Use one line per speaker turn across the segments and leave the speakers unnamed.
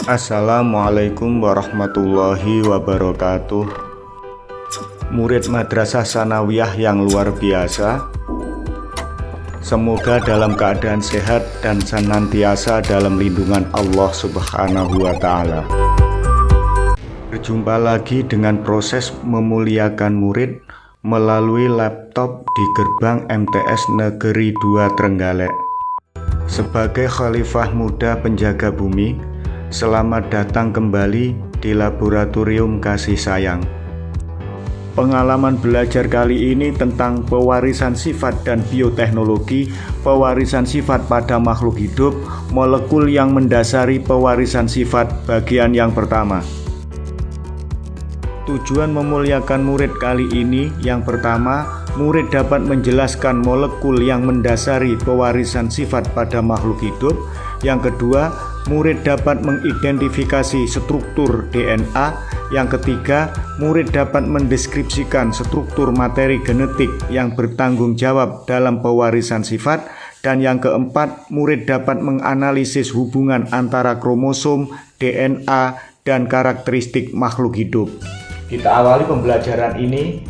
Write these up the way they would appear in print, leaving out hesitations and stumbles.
Assalamualaikum warahmatullahi wabarakatuh. Murid Madrasah Sanawiyah yang luar biasa, semoga dalam keadaan sehat dan senantiasa dalam lindungan Allah Subhanahu wa Ta'ala. Berjumpa lagi dengan proses memuliakan murid melalui laptop di gerbang MTS Negeri 2 Trenggalek. Sebagai khalifah muda penjaga bumi, selamat datang kembali di Laboratorium Kasih Sayang. Pengalaman belajar kali ini tentang pewarisan sifat dan bioteknologi, pewarisan sifat pada makhluk hidup, molekul yang mendasari pewarisan sifat bagian yang pertama. Tujuan memuliakan murid kali ini yang pertama, murid dapat menjelaskan molekul yang mendasari pewarisan sifat pada makhluk hidup. Yang kedua, murid dapat mengidentifikasi struktur DNA. Yang ketiga, murid dapat mendeskripsikan struktur materi genetik yang bertanggung jawab dalam pewarisan sifat. Dan yang keempat, murid dapat menganalisis hubungan antara kromosom, DNA, dan karakteristik makhluk hidup. Kita awali pembelajaran ini.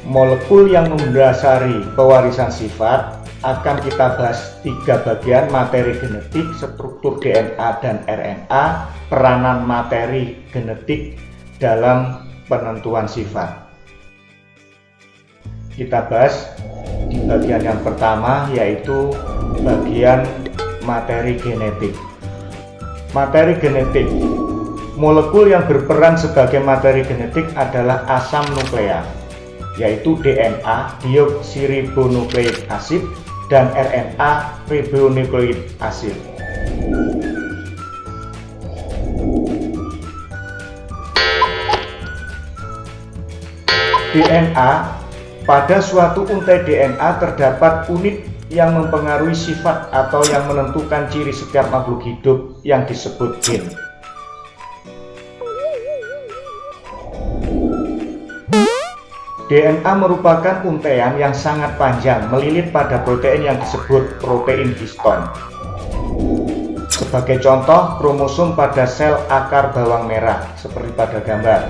Molekul yang mendasari pewarisan sifat akan kita bahas 3 bagian: materi genetik, struktur DNA dan RNA, peranan materi genetik dalam penentuan sifat. Kita bahas di bagian yang pertama, yaitu bagian materi genetik. Materi genetik. Molekul yang berperan sebagai materi genetik adalah asam nuklea, yaitu DNA, deoksiribonukleik asid, dan RNA, ribonukleik asid. DNA. Pada suatu untai DNA terdapat unit yang mempengaruhi sifat atau yang menentukan ciri setiap makhluk hidup yang disebut gen. DNA merupakan untaian yang sangat panjang melilit pada protein yang disebut protein histon. Sebagai contoh, kromosom pada sel akar bawang merah seperti pada gambar.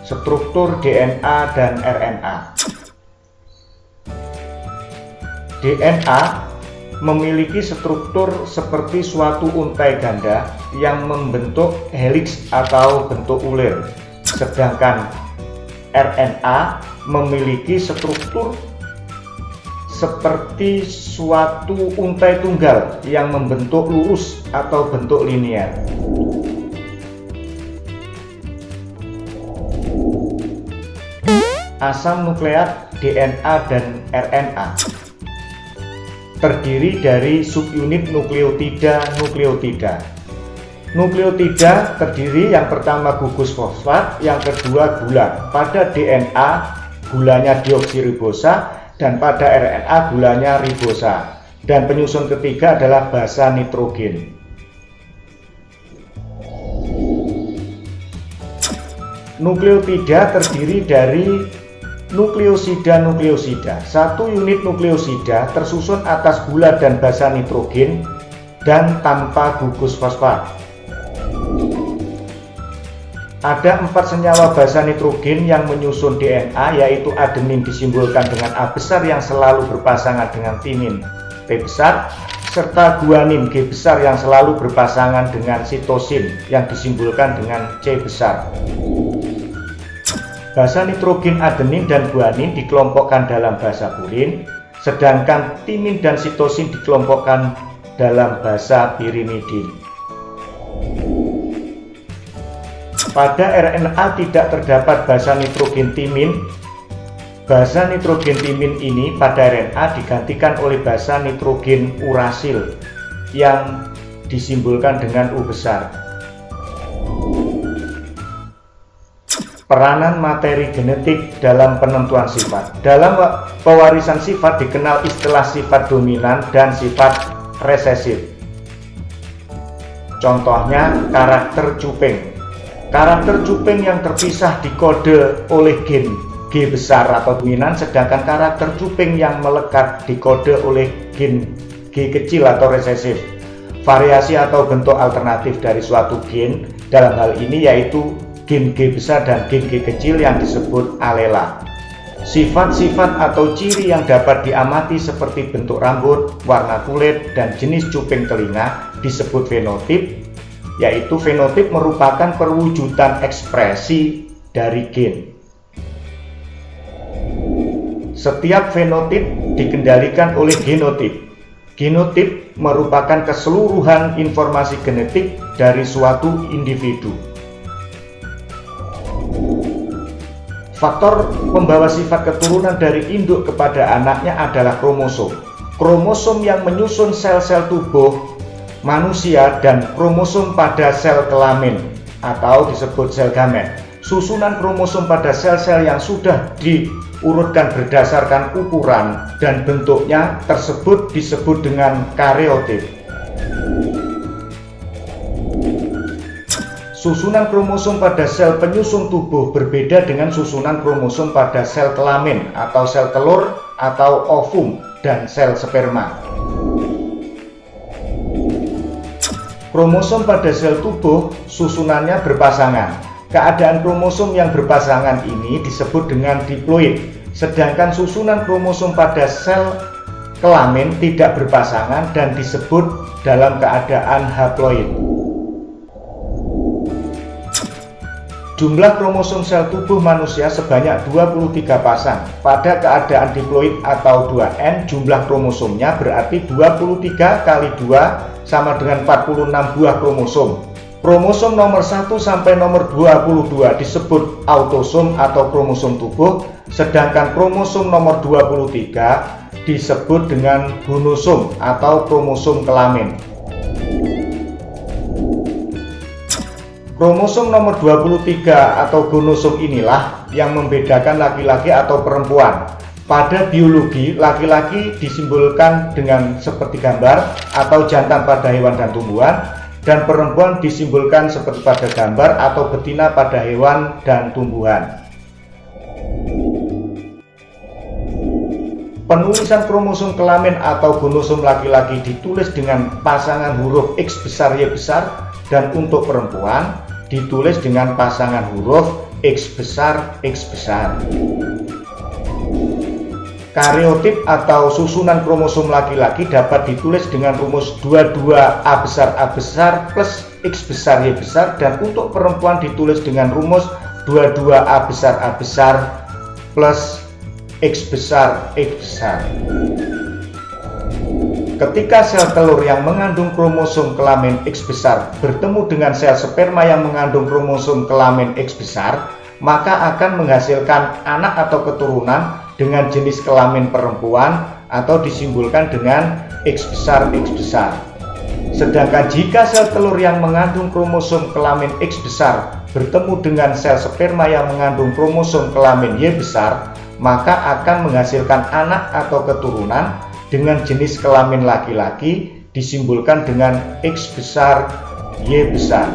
Struktur DNA dan RNA. DNA memiliki struktur seperti suatu untai ganda yang membentuk heliks atau bentuk ulir, sedangkan RNA memiliki struktur seperti suatu untai tunggal yang membentuk lurus atau bentuk linier. Asam nukleat DNA dan RNA terdiri dari subunit nukleotida. Nukleotida terdiri yang pertama gugus fosfat, yang kedua gula. Pada DNA gulanya deoksiribosa dan pada RNA gulanya ribosa. Dan penyusun ketiga adalah basa nitrogen. Nukleotida terdiri dari nukleosida. Satu unit nukleosida tersusun atas gula dan basa nitrogen dan tanpa gugus fosfat. Ada 4 senyawa basa nitrogen yang menyusun DNA, yaitu adenin disimbolkan dengan A besar yang selalu berpasangan dengan timin T besar, serta guanin G besar yang selalu berpasangan dengan sitosin yang disimbolkan dengan C besar. Basa nitrogen adenin dan guanin dikelompokkan dalam basa purin, sedangkan timin dan sitosin dikelompokkan dalam basa pirimidin. Pada RNA tidak terdapat basa nitrogen timin. Basa nitrogen timin ini pada RNA digantikan oleh basa nitrogen urasil yang disimbolkan dengan U besar. Peranan materi genetik dalam penentuan sifat. Dalam pewarisan sifat dikenal istilah sifat dominan dan sifat resesif. Contohnya karakter cuping. Karakter cuping yang terpisah dikode oleh gen G besar atau dominan, sedangkan karakter cuping yang melekat dikode oleh gen G kecil atau resesif. Variasi atau bentuk alternatif dari suatu gen dalam hal ini yaitu gen G besar dan gen G kecil yang disebut alela. Sifat-sifat atau ciri yang dapat diamati seperti bentuk rambut, warna kulit, dan jenis cuping telinga disebut fenotip, yaitu fenotip merupakan perwujudan ekspresi dari gen. Setiap fenotip dikendalikan oleh genotip. Genotip merupakan keseluruhan informasi genetik dari suatu individu. Faktor pembawa sifat keturunan dari induk kepada anaknya adalah kromosom. Kromosom yang menyusun sel-sel tubuh manusia dan kromosom pada sel kelamin atau disebut sel gamet. Susunan kromosom pada sel-sel yang sudah diurutkan berdasarkan ukuran dan bentuknya tersebut disebut dengan karyotip. Susunan kromosom pada sel penyusun tubuh berbeda dengan susunan kromosom pada sel kelamin atau sel telur atau ovum dan sel sperma. Kromosom pada sel tubuh susunannya berpasangan. Keadaan kromosom yang berpasangan ini disebut dengan diploid, sedangkan susunan kromosom pada sel kelamin tidak berpasangan dan disebut dalam keadaan haploid. Jumlah kromosom sel tubuh manusia sebanyak 23 pasang. Pada keadaan diploid atau 2N, jumlah kromosomnya berarti 23 kali 2 sama dengan 46 buah kromosom. Kromosom nomor 1 sampai nomor 22 disebut autosom atau kromosom tubuh, sedangkan kromosom nomor 23 disebut dengan gonosom atau kromosom kelamin. Kromosom nomor 23 atau gonosom inilah yang membedakan laki-laki atau perempuan. Pada biologi, laki-laki disimbolkan dengan seperti gambar atau jantan pada hewan dan tumbuhan, dan perempuan disimbolkan seperti pada gambar atau betina pada hewan dan tumbuhan. Penulisan kromosom kelamin atau gonosom laki-laki ditulis dengan pasangan huruf X besar Y besar, dan untuk perempuan ditulis dengan pasangan huruf X besar X besar. Karyotip atau susunan kromosom laki-laki dapat ditulis dengan rumus 22A besar plus X besar Y besar, dan untuk perempuan ditulis dengan rumus 22A besar plus X besar X besar. Ketika sel telur yang mengandung kromosom kelamin X besar bertemu dengan sel sperma yang mengandung kromosom kelamin X besar, maka akan menghasilkan anak atau keturunan dengan jenis kelamin perempuan atau disimbolkan dengan X besar X besar. Sedangkan jika sel telur yang mengandung kromosom kelamin X besar bertemu dengan sel sperma yang mengandung kromosom kelamin Y besar, maka akan menghasilkan anak atau keturunan dengan jenis kelamin laki-laki disimbolkan dengan X besar Y besar.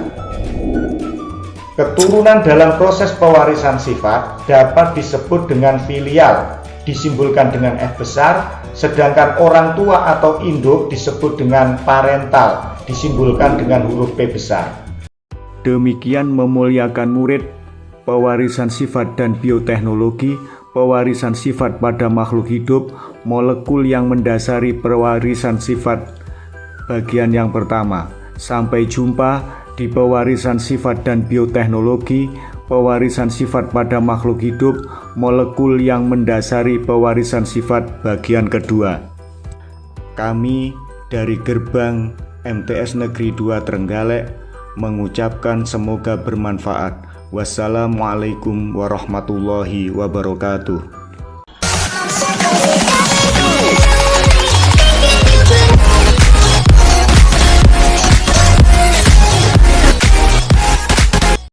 Keturunan dalam proses pewarisan sifat dapat disebut dengan filial, disimbolkan dengan F besar, sedangkan orang tua atau induk disebut dengan parental, disimbolkan dengan huruf P besar.
Demikian memuliakan murid, pewarisan sifat dan bioteknologi, pewarisan sifat pada makhluk hidup, molekul yang mendasari pewarisan sifat bagian yang pertama. Sampai jumpa di pewarisan sifat dan bioteknologi, pewarisan sifat pada makhluk hidup, molekul yang mendasari pewarisan sifat bagian kedua. Kami dari Gerbang MTS Negeri 2 Trenggalek mengucapkan semoga bermanfaat. Wassalamualaikum warahmatullahi wabarakatuh.